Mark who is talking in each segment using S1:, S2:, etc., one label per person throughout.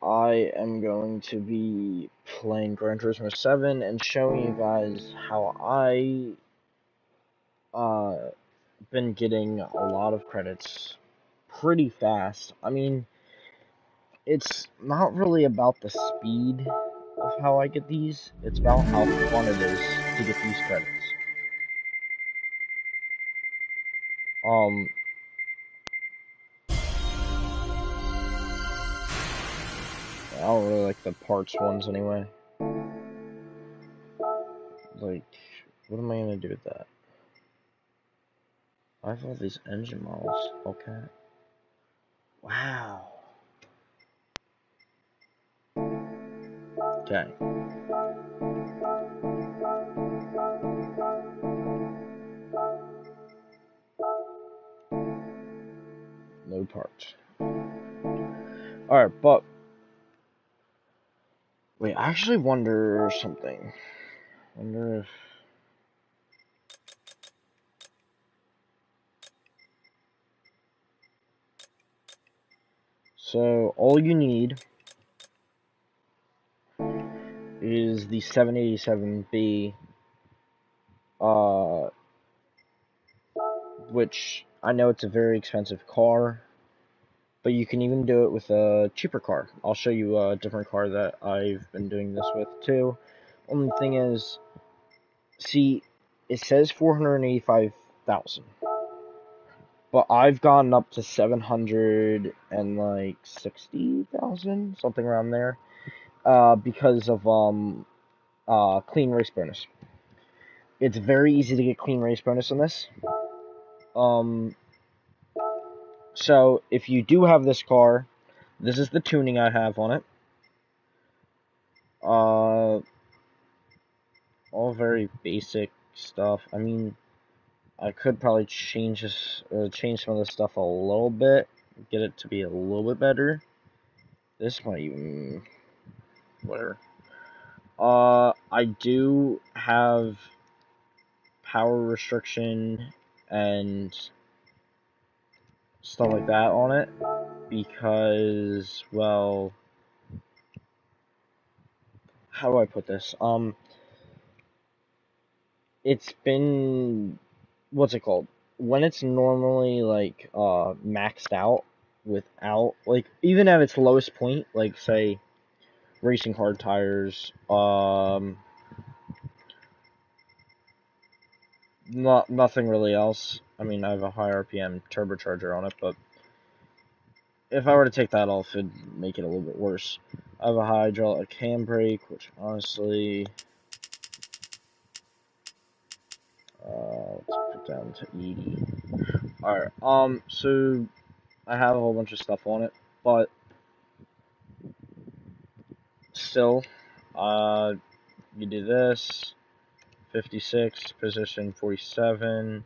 S1: I am going to be playing Gran Turismo 7 and showing you guys how I been getting a lot of credits pretty fast. I mean, it's not really about the speed of how I get these, it's about how fun it is to get these credits. Um, I don't really like the parts ones anyway. Like, what am I gonna do with that? I have all these engine models. Okay. Wow. Okay. No parts. Alright, but wait, I actually wonder something. Wonder if so all you need is the 787B, which I know it's a very expensive car, but you can even do it with a cheaper car. I'll show you a different car that I've been doing this with too. Only thing is, see, it says 485,000, but I've gone up to 760,000, something around there, because of clean race bonus. It's very easy to get clean race bonus on this. So if you do have this car, this is the tuning I have on it. All very basic stuff. I mean, I could probably change change some of this stuff a little bit, get it to be a little bit better. This might even, whatever. I do have power restriction and stuff like that on it because, well, how do I put this? It's been, what's it called? When it's normally like maxed out without, like, even at its lowest point, like say racing hard tires, nothing really else. I mean, I have a high RPM turbocharger on it, but if I were to take that off, it'd make it a little bit worse. I have a hydraulic handbrake, which honestly, let's put down to 80. Alright, so I have a whole bunch of stuff on it, but still, you do this, 56, position 47,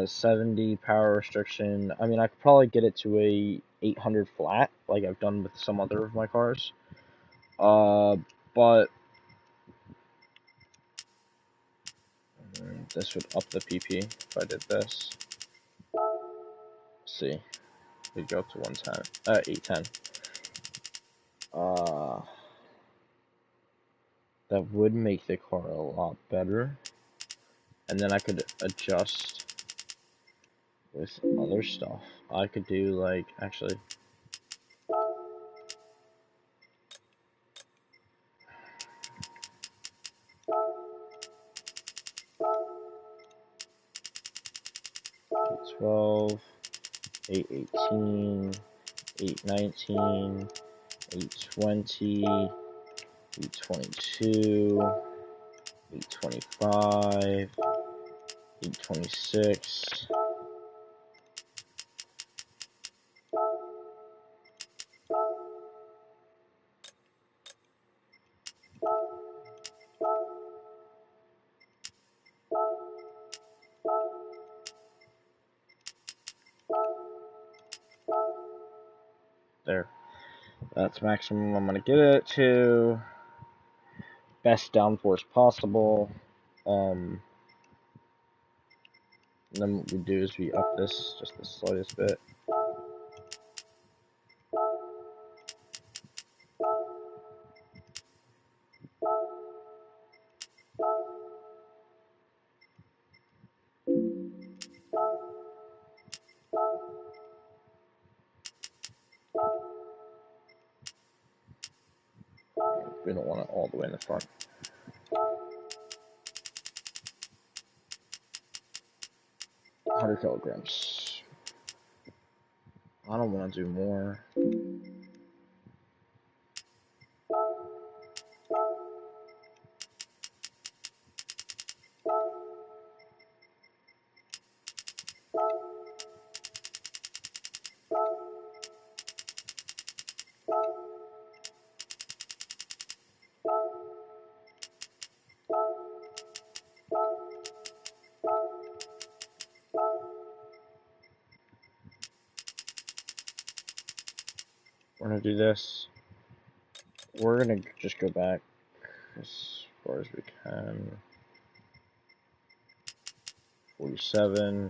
S1: 70 power restriction. I mean, I could probably get it to a 800 flat, like I've done with some other of my cars. But this would up the PP if I did this. Let's see, we'd go up to 110, 810. That would make the car a lot better, and then I could adjust with other stuff. I could do, like, actually, $812, $818, $819, $820, $822, $825, $826. There. That's maximum I'm gonna get it to. Best downforce possible. Then what we do is we up this just the slightest bit. We don't want it all the way in the front. $100 kilograms. I don't want to do more. We're gonna do this. We're gonna just go back as far as we can. 47.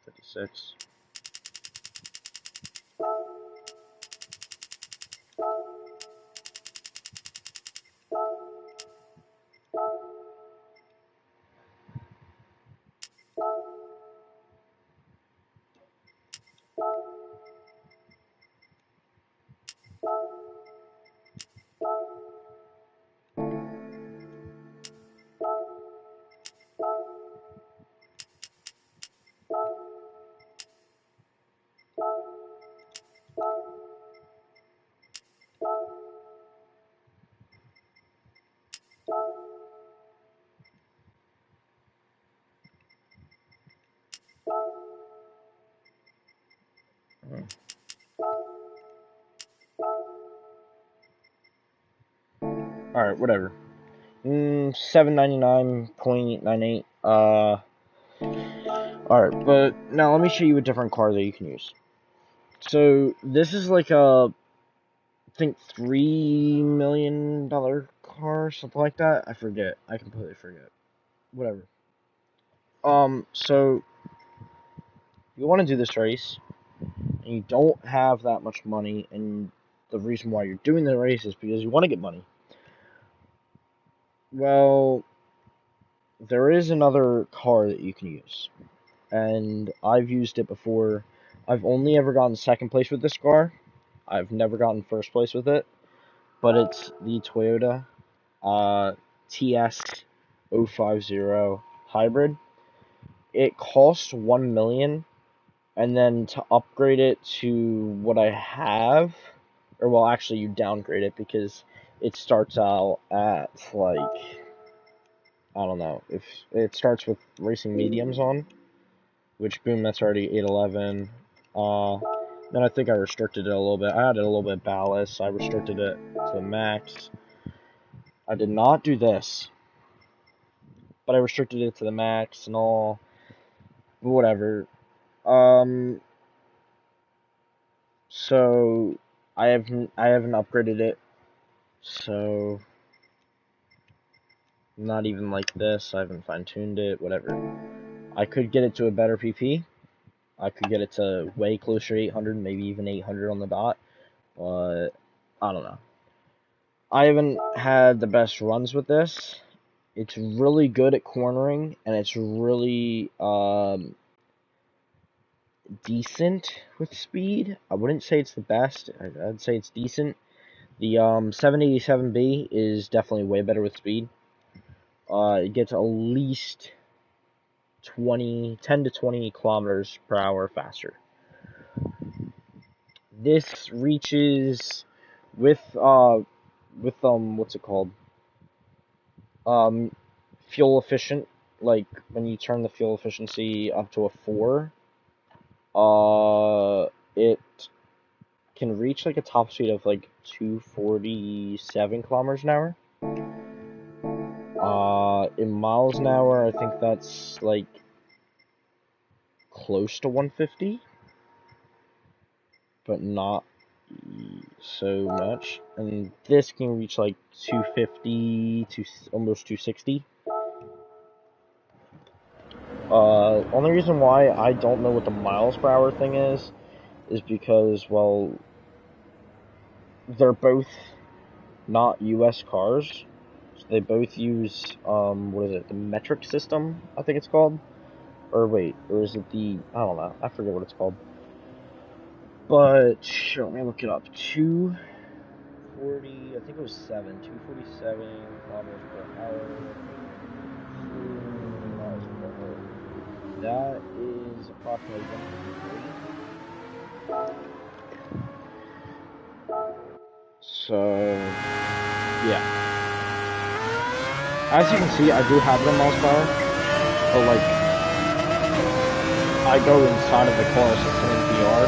S1: 56. Alright, whatever. 799.98. Alright, but now let me show you a different car that you can use. So, this is like I think $3 million car, something like that. I forget. I completely forget. Whatever. So, you want to do this race, and you don't have that much money, and the reason why you're doing the race is because you want to get money. Well, there is another car that you can use, and I've used it before. I've only ever gotten second place with this car. I've never gotten first place with it, but it's the Toyota TS050 hybrid. It costs $1 million, and then to upgrade it to what I have, or well, actually you downgrade it because it starts out at like, I don't know, if it starts with racing mediums on, which boom, that's already 811. Then I think I restricted it a little bit. I added a little bit of ballast. I restricted it to the max. I did not do this, but I restricted it to the max and all. Whatever. So I haven't upgraded it. So not even like this. I haven't fine-tuned it. Whatever. I could get it to a better PP. I could get it to way closer to 800, maybe even 800 on the dot. But I don't know. I haven't had the best runs with this. It's really good at cornering, and it's really decent with speed. I wouldn't say it's the best. I'd say it's decent. The 787B is definitely way better with speed. It gets at least 10 to 20 kilometers per hour faster. This reaches with what's it called? Fuel efficient. Like when you turn the fuel efficiency up to a 4, it can reach like a top speed of like 247 kilometers an hour. In miles an hour, I think that's like close to 150, but not so much. And this can reach like 250 to almost 260. Only reason why I don't know what the miles per hour thing is because, well, they're both not US cars. They both use, what is it, the metric system, I think it's called? Or wait, or is it the, I don't know, I forget what it's called. But, let me look it up. 240, I think it was 247 kilometers per hour. 3 miles per hour. That is approximately 130. So, yeah. As you can see, I do have it in miles per hour, but like, I go inside of the car, so it's in VR.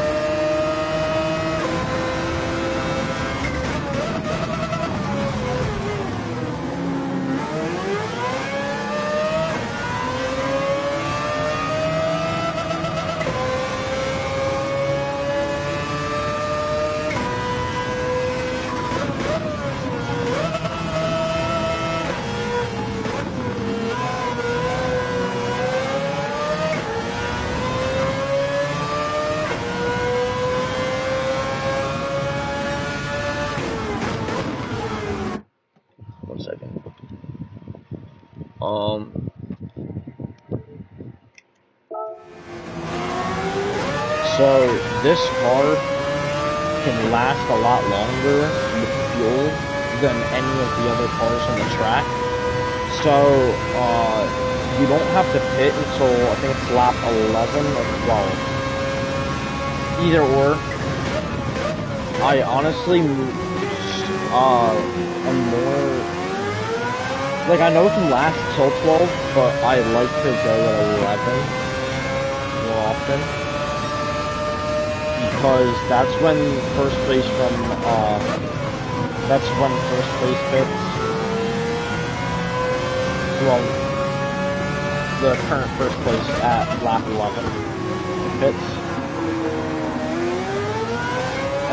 S1: 1 second. So this car can last a lot longer with fuel than any of the other cars on the track. So, you don't have to pit until, I think it's lap 11 or 12. Either or. I honestly, am more, like, I know it can last till 12, but I like to go at 11 more often. Because that's when first place pits. Well, the current first place at lap 11 pits.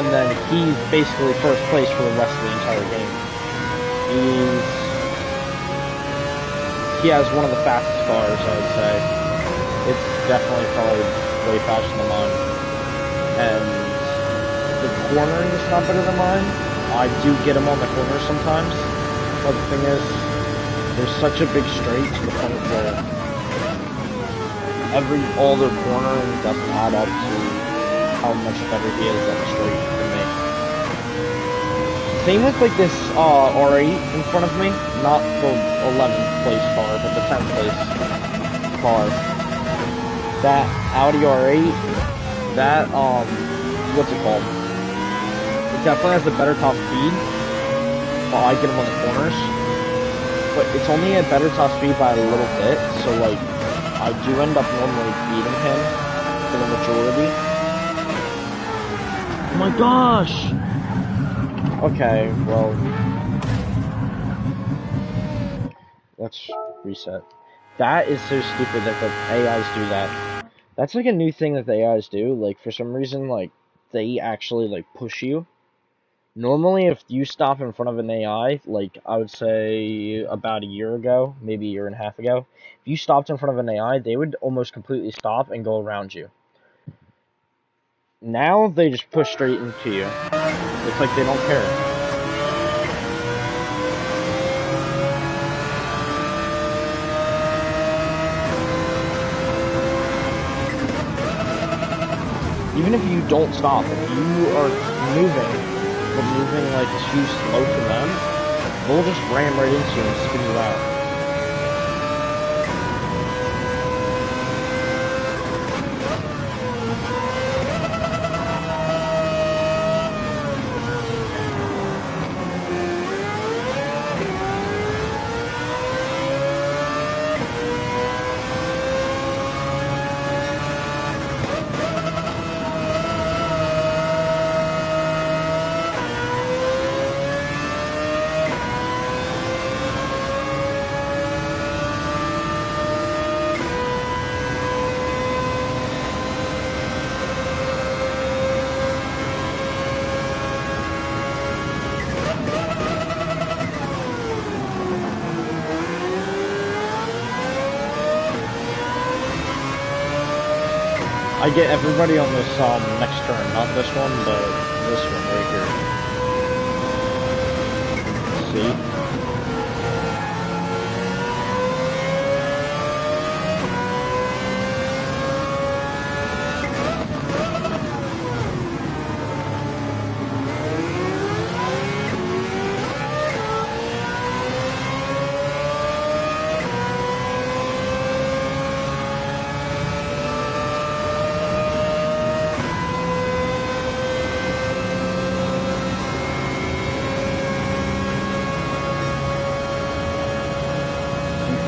S1: And then he's basically first place for the rest of the entire game. He has one of the fastest cars, I would say. It's definitely probably way faster than mine. And the cornering is not better than mine. I do get him on the corners sometimes. But the thing is, there's such a big straight to the point where all the cornering doesn't add up to how much better he is on the straight than me. Same with like this R8 in front of me, not the 11th place car, but the 10th place car. That Audi R8, that what's it called? It definitely has a better top speed. While I get him on the corners, but it's only a better top speed by a little bit. So like, I do end up normally beating him for the majority. Oh my gosh! Okay, well, let's reset. That is so stupid that the AIs do that. That's like a new thing that the AIs do. Like, for some reason, like, they actually, like, push you. Normally, if you stop in front of an AI, like, I would say about a year ago, maybe a year and a half ago, if you stopped in front of an AI, they would almost completely stop and go around you. Now, they just push straight into you. It's like they don't care. Even if you don't stop, if you are moving, but moving like too slow for them, they'll just ram right into you and spin you out. I get everybody on this next turn, not this one, but this one right here. See?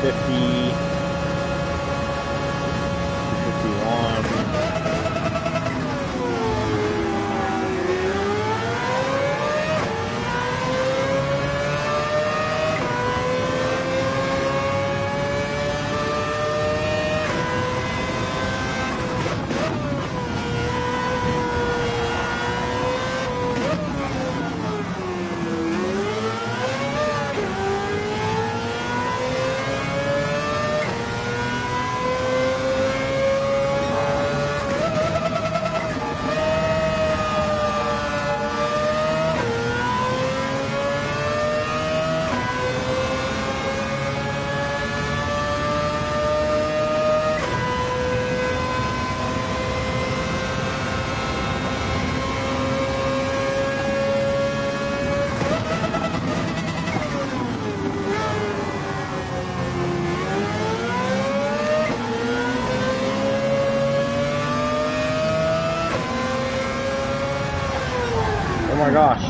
S1: 250, 251. Oh my gosh.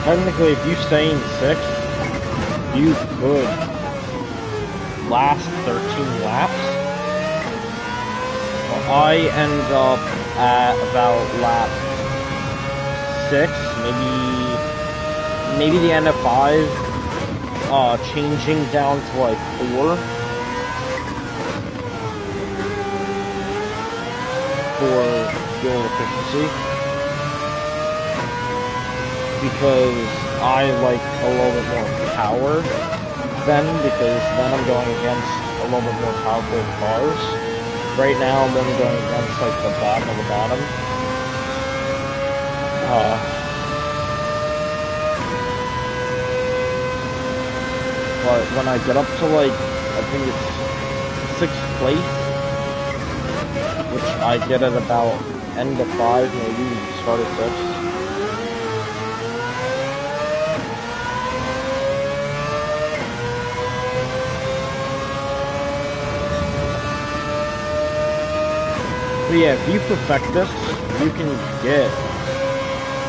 S1: Technically, if you stay in 6th, you could last 13 laps. Well, I end up at about lap 6, maybe the end of 5, changing down to like 4 for fuel efficiency. Because I like a little bit more power then, because then I'm going against a little bit more powerful cars. Right now I'm only going against like the bottom of the bottom. But when I get up to like, I think it's 6th place, which I get at about end of 5, maybe start at 6. So yeah, if you perfect this, you can get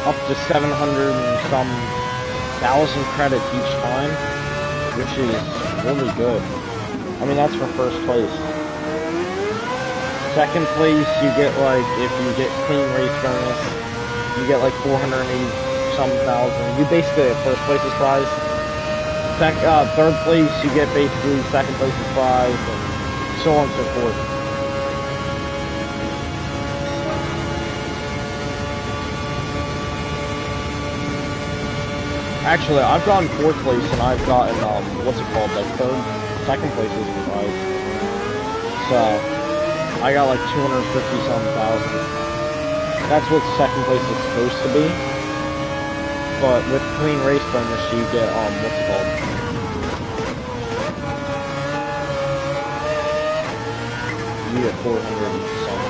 S1: up to 700 and some thousand credits each time, which is really good. I mean, that's for first place. Second place, you get like, if you get clean race bonus, you get like 480 some thousand. You basically get first place's prize. Third place, you get basically second place's prize, and so on and so forth. Actually, I've gotten fourth place, and I've gotten, what's it called, like second place's prize. So, I got like 250 some thousand. That's what second place is supposed to be. But with clean race bonus, you get, what's it called? You get 400 and some.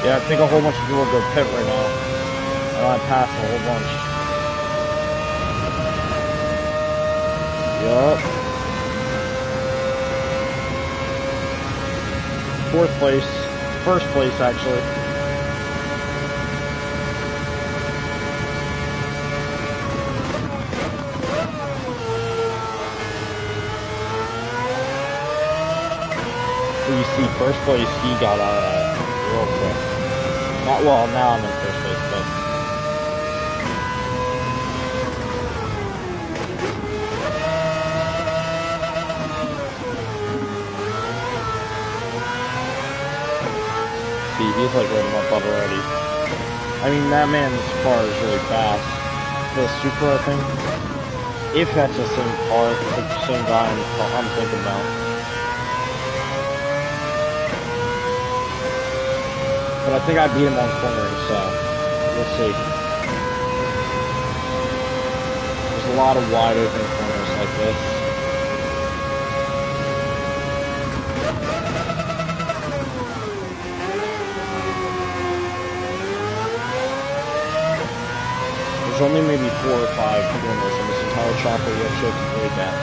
S1: Yeah, I think a whole bunch of people will go pit right now. And I passed a whole bunch. Yup. Fourth place. First place, actually. You see, first place, he got out of that real quick. Not well, now I'm in first place, but see, he's like right in my butt already. I mean, that man's car is really fast. The Supra, I think. If that's the same car, the same guy I'm thinking about. But I think I beat him on cornering, so we'll see. There's a lot of wide open corners like this. There's only maybe 4 or 5 corners in this entire chopper you actually have to break at.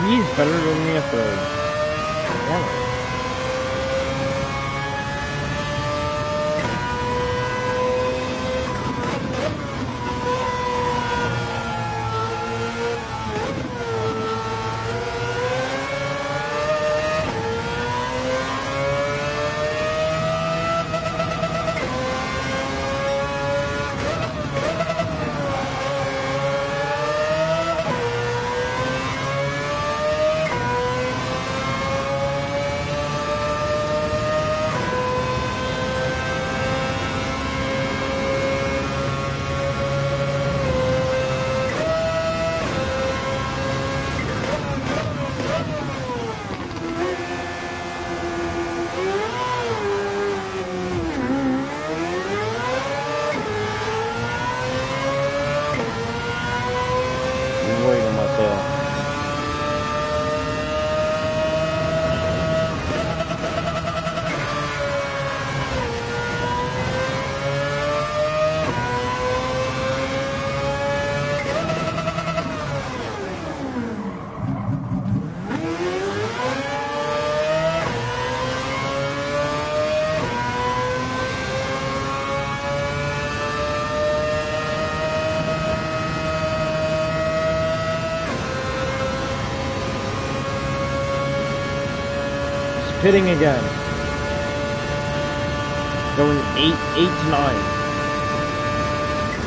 S1: Maybe he's better than me at the corner. Right on my tail. Pitting again. Going 8 to 9.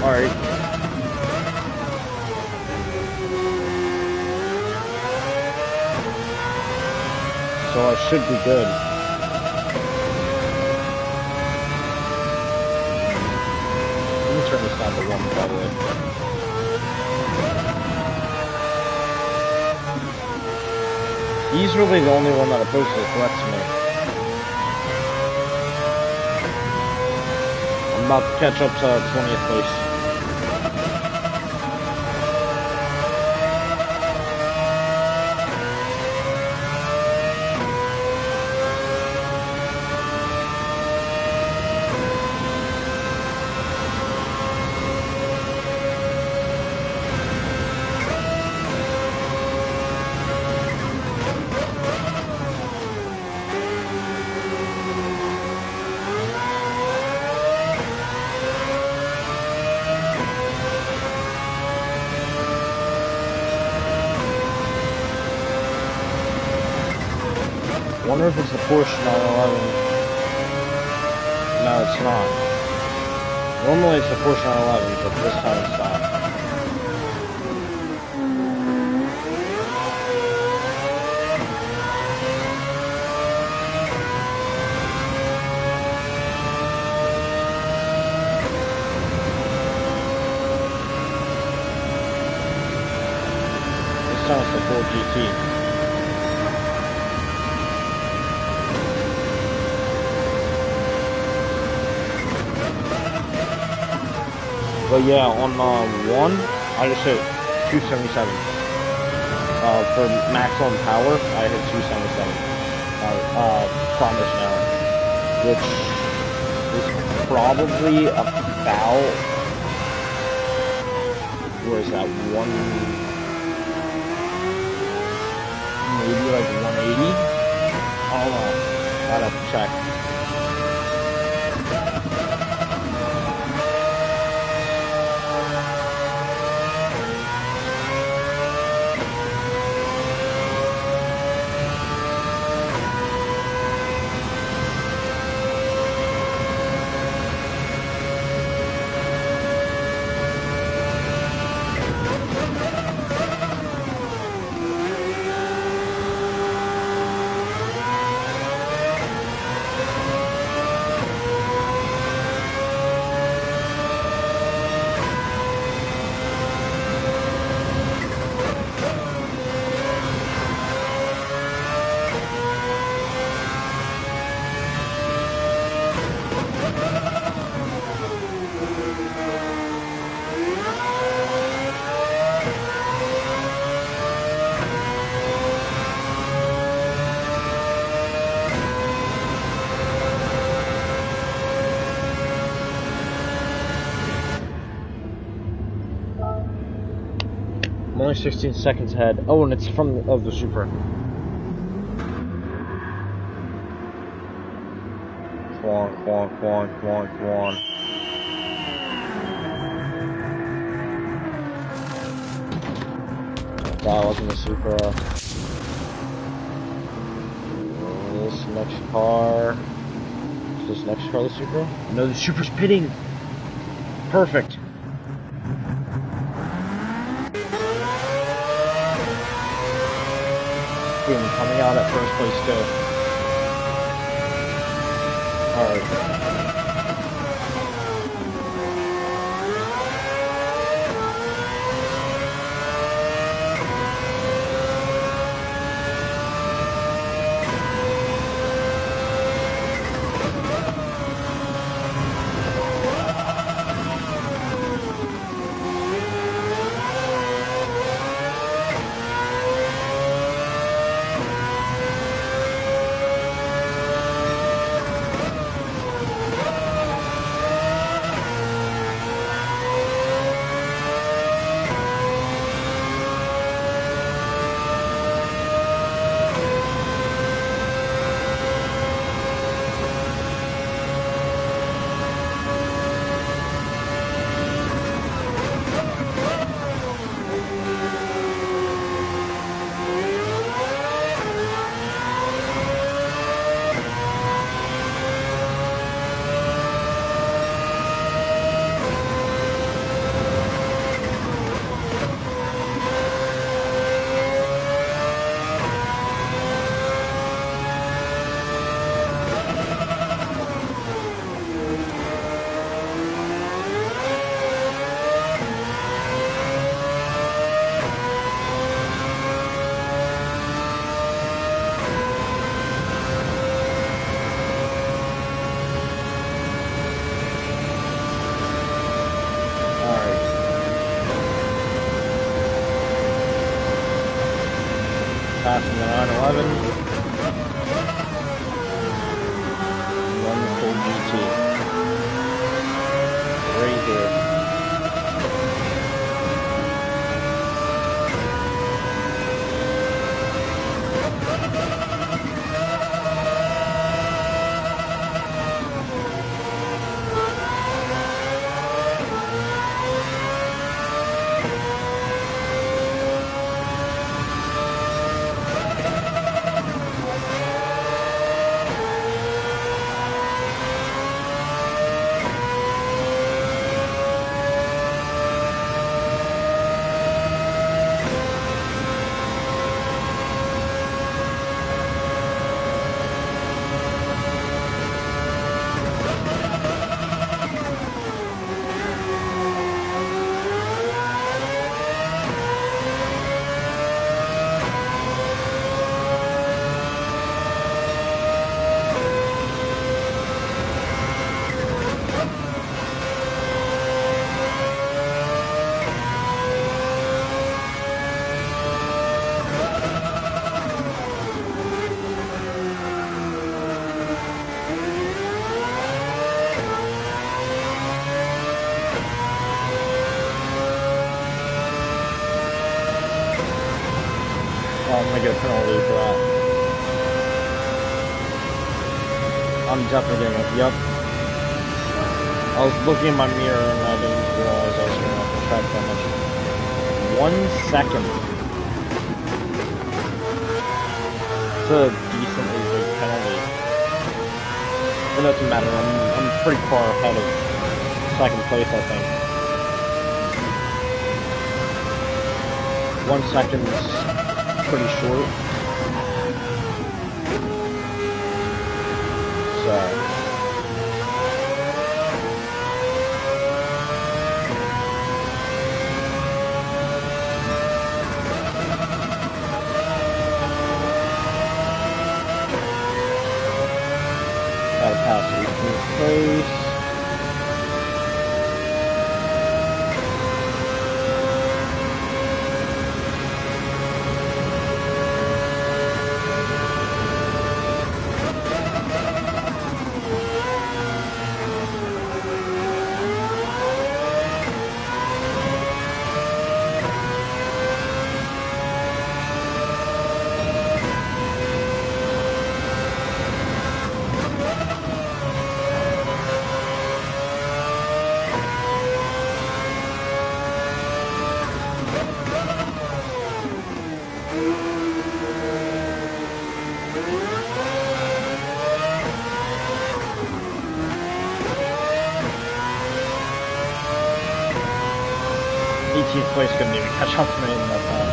S1: Alright. So I should be good. Let me turn this down to 1, by the way. He's really the only one that opposes the threat to me. I'm about to catch up to 20th place. I wonder if it's the Porsche 911. No, it's not. Normally it's the Porsche 911, but this time it's not. This time it's the Ford GT. But yeah, on 1, I just hit 277. For maximum power, I hit 277. Kilometers an hour, which is probably about, what is that, maybe like 180? I don't know. I'd have to check. only 16 seconds ahead. Oh, and it's from the Supra. Come on, come on, come on, come on, come on. That wasn't the Supra. This next car. Is this next car the Supra? No, the Supra's pitting. Perfect. Boom, coming out at first place too. Alright. Passing the 911. Wonderful GT. Right here. I'm gonna get a penalty for that. I'm definitely getting it. Yep. I was looking in my mirror and I didn't realize I was going to have to track that much. 1 second. It's a decently big penalty. It doesn't matter. I'm pretty far ahead of second place, I think. 1 second's pretty short. So gotta pass the 18th place. 15th place couldn't even catch up to me in that time.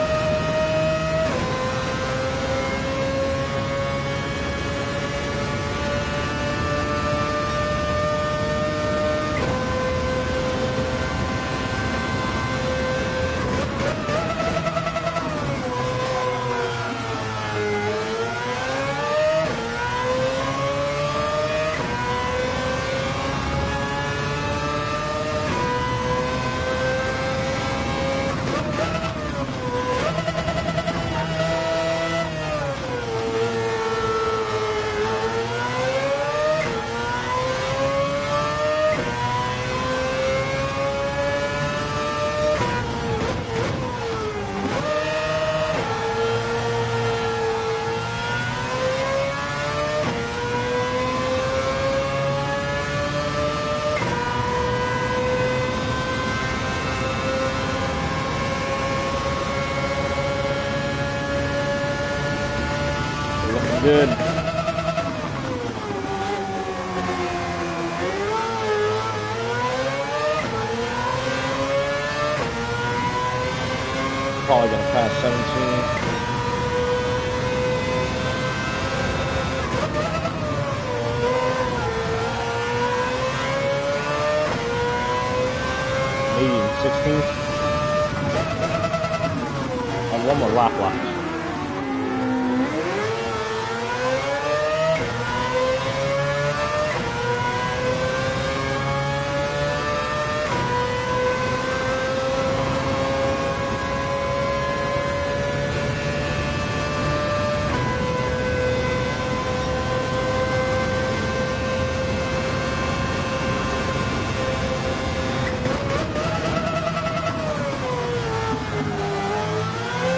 S1: Good. Probably gonna pass 17. Maybe even 16. And one more lap left.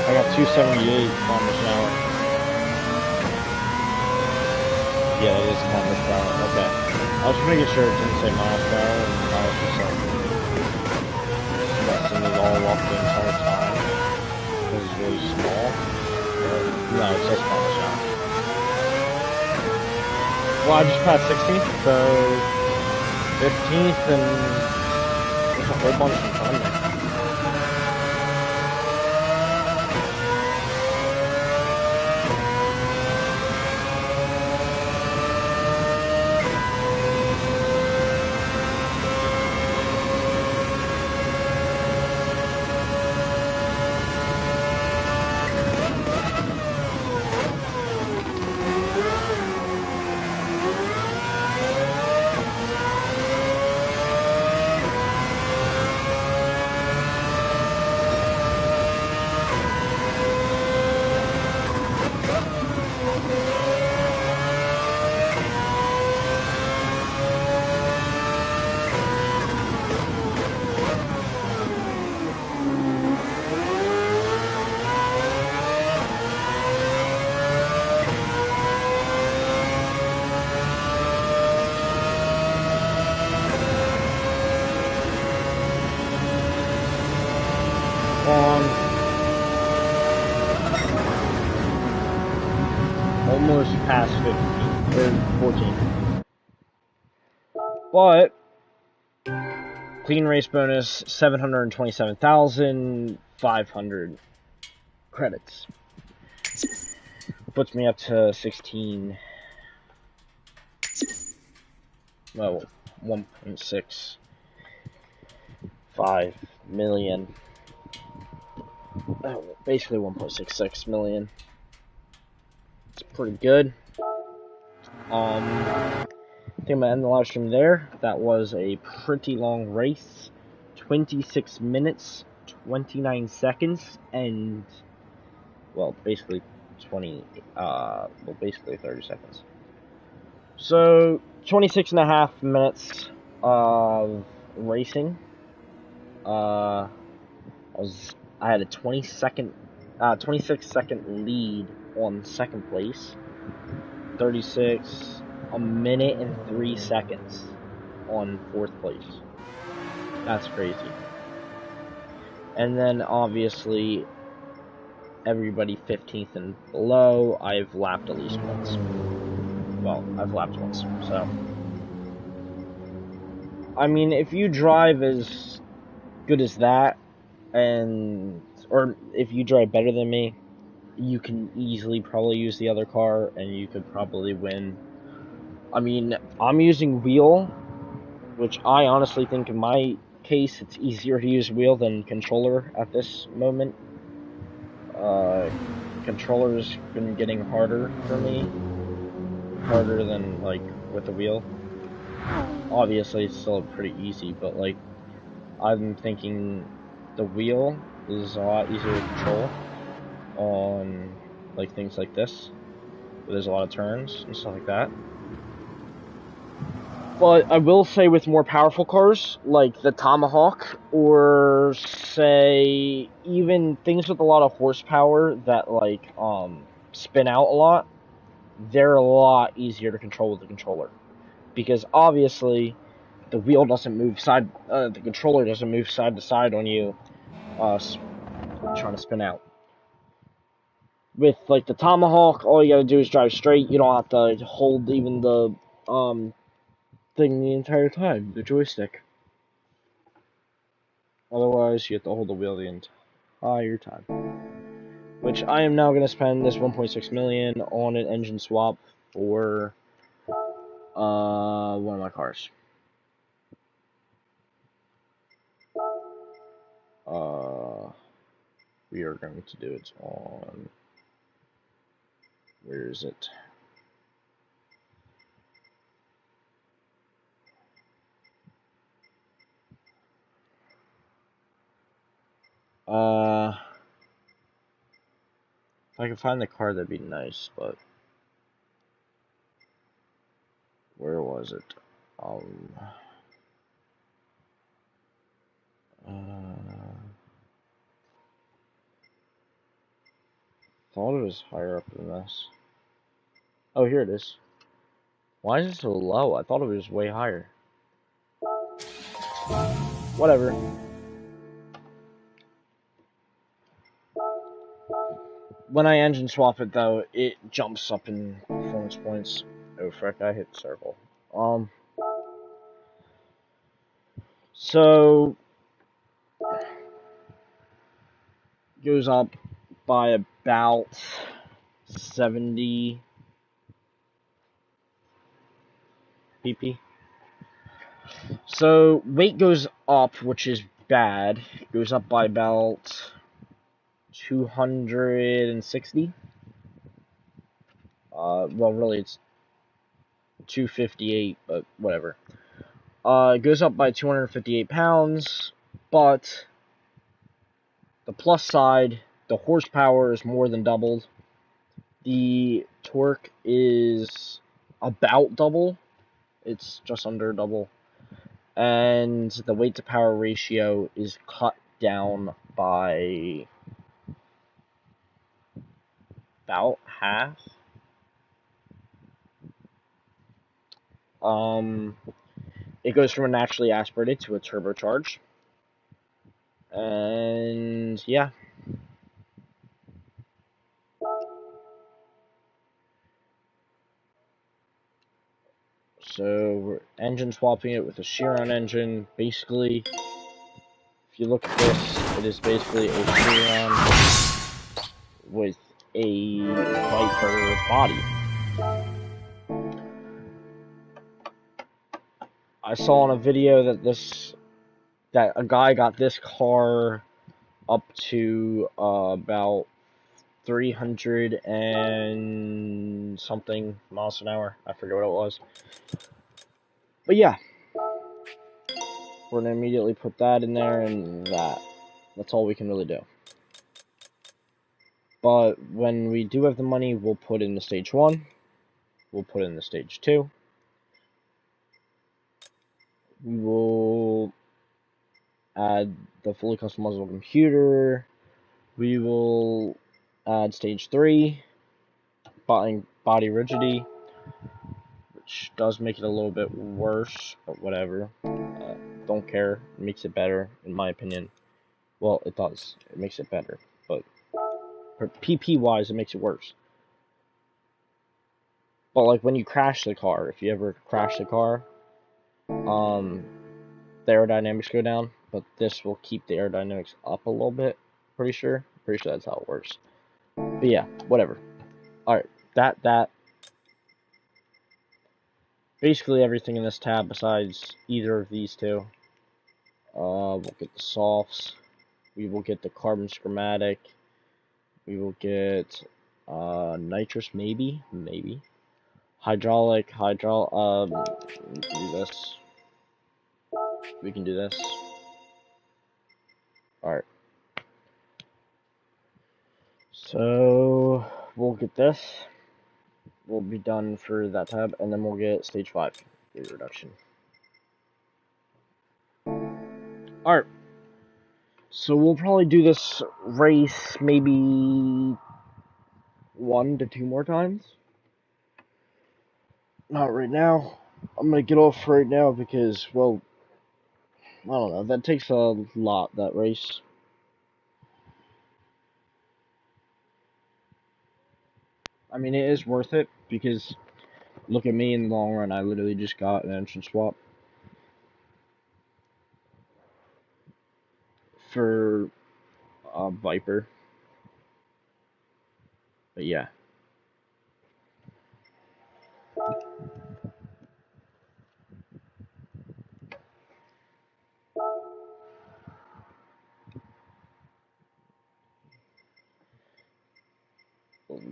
S1: I got 278 kilometers an hour. Yeah, it is kilometers per hour. Okay. I was just making sure it didn't say miles per hour, and I was just like messing it all up the entire time because it's really small. But no, it says kilometers an hour. Well, I just passed 16th, so 15th, and there's a whole bunch in front of me. Almost past 15 or 14. But clean race bonus 727,500 credits. Puts me up to 16. Well, 1.65 million. Basically 1.66 million. It's pretty good. I think I'm gonna end the live stream there. That was a pretty long race. 26 minutes, 29 seconds, and well, basically basically 30 seconds. So 26 and a half minutes of racing. I had a 26 second lead on second place. 36, a minute and 3 seconds on fourth place. That's crazy. And then obviously everybody 15th and below, I've lapped at least once. Well, I've lapped once, so. I mean, if you drive as good as that, or if you drive better than me, you can easily probably use the other car, and you could probably win. I mean, I'm using wheel, which I honestly think in my case, it's easier to use wheel than controller at this moment. Controller's been getting harder for me, harder than, like, with the wheel. Obviously, it's still pretty easy, but, like, I'm thinking the wheel is a lot easier to control on, like, things like this. There's a lot of turns and stuff like that. But I will say with more powerful cars, like the Tomahawk, or say even things with a lot of horsepower that like spin out a lot, they're a lot easier to control with the controller. Because obviously the wheel doesn't move the controller doesn't move side to side on you trying to spin out. With like the Tomahawk, all you gotta do is drive straight. You don't have to hold even the thing the entire time, the joystick. Otherwise, you have to hold the wheel the entire time. Which I am now going to spend this 1.6 million on an engine swap for one of my cars. We are going to do it on, where is it? If I can find the car, that'd be nice, but where was it? Thought it was higher up than this. Oh, here it is. Why is it so low? I thought it was way higher. Whatever. When I engine swap it, though, it jumps up in performance points. Oh, frick, I hit circle. So, goes up by about 70 pp. So, weight goes up, which is bad. It goes up by about 260. Well, really, it's 258, but whatever. It goes up by 258 pounds, but the plus side, the horsepower is more than doubled. The torque is about double. It's just under double. And the weight to power ratio is cut down by about half. It goes from a naturally aspirated to a turbocharged. And yeah. So we're engine swapping it with a Chiron engine. Basically, if you look at this, it is basically a Chiron with a Viper body. I saw on a video that a guy got this car up to about 300 and something miles an hour. I forget what it was. But yeah, we're gonna immediately put that in there, and that's all we can really do. But when we do have the money, we'll put in the stage 1. We'll put in the stage 2. We will add the fully customizable computer. We will add stage 3, body rigidity, which does make it a little bit worse, but whatever. Don't care. It makes it better, in my opinion. Well, it does. It makes it better, but for PP-wise, it makes it worse. But like when you crash the car, if you ever crash the car, the aerodynamics go down. but this will keep the aerodynamics up a little bit. Pretty sure that's how it works. But yeah, whatever. Alright, that basically everything in this tab besides either of these two. We'll get the softs. We will get the carbon schematic. We will get nitrous, maybe. Hydraulic. We can do this. We can do this. Alright. So we'll get this. We'll be done for that tab, and then we'll get stage 5 weight reduction. Alright. So we'll probably do this race maybe 1 to 2 more times. Not right now. I'm gonna get off right now because, well, I don't know. That takes a lot, that race. I mean, it is worth it because look at me in the long run. I literally just got an engine swap for Viper. But yeah.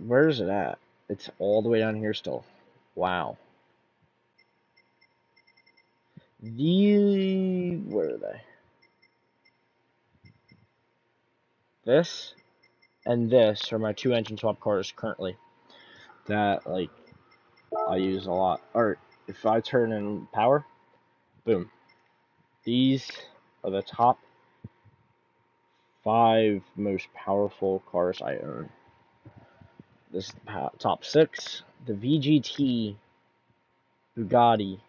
S1: Where is it at? It's all the way down here still. Wow. Where are they? This and this are my 2 engine swap cars currently. That, like, I use a lot. Or, if I turn in power, boom. These are the top 5 most powerful cars I own. This is the top 6. The VGT Bugatti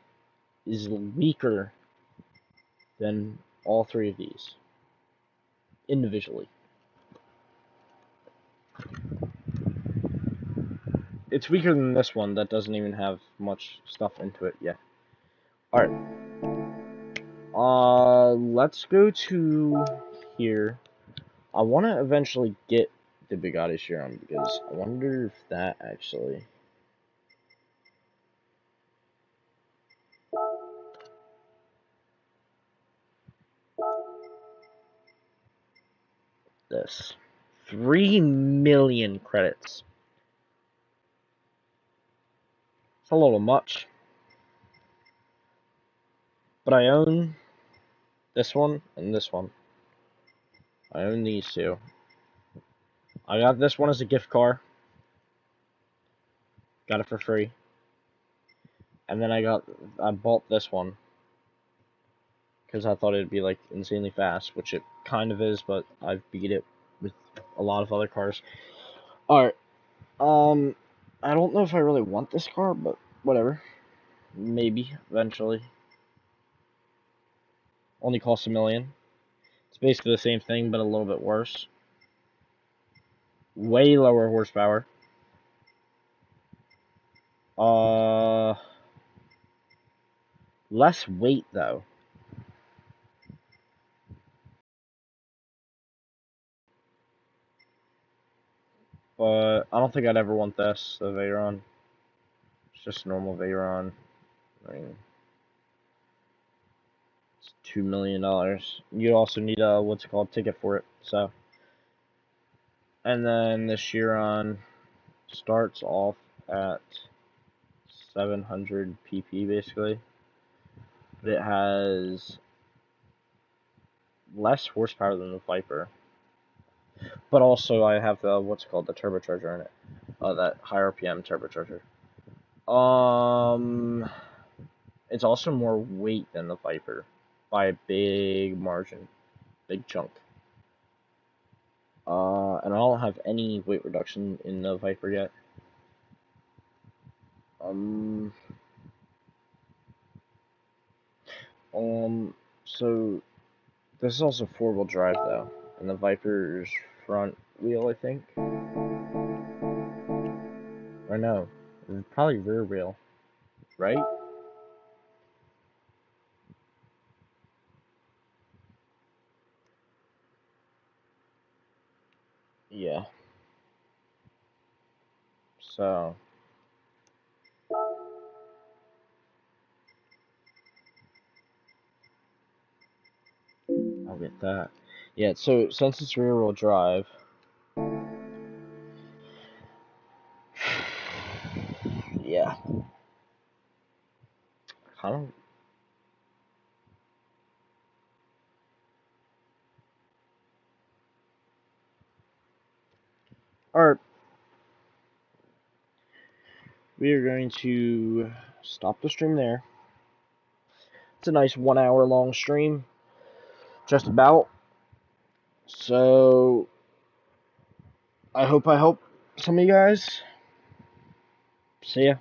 S1: is weaker than all 3 of these individually. It's weaker than this one that doesn't even have much stuff into it yet. Alright. Let's go to here. I want to eventually get the Bugatti Chiron because I wonder if that actually... This. 3 million credits. It's a little much. But I own this one and this one. I own these 2. I got this one as a gift car. Got it for free. And then I bought this one. Because I thought it'd be, like, insanely fast. Which it kind of is, but I've beat it with a lot of other cars. Alright. I don't know if I really want this car, but whatever. Maybe, eventually. Only costs $1 million. It's basically the same thing, but a little bit worse. Way lower horsepower. Less weight, though. But I don't think I'd ever want this, the Veyron. It's just normal Veyron. I mean, it's $2 million. You also need a, what's it called, ticket for it, so. And then the Chiron starts off at 700 pp, basically. But it has less horsepower than the Viper. But also I have the, what's it called, the turbocharger in it. That high RPM turbocharger. It's also more weight than the Viper. By a big margin. Big chunk. And I don't have any weight reduction in the Viper yet. So this is also 4-wheel drive though, and the Viper's front wheel, I think. Or no, probably rear wheel, right? Yeah. So I'll get that. Yeah, so since it's rear wheel drive, yeah, kind of. Alright, we are going to stop the stream there. It's a nice 1 hour long stream, just about. So I hope I help some of you guys. See ya.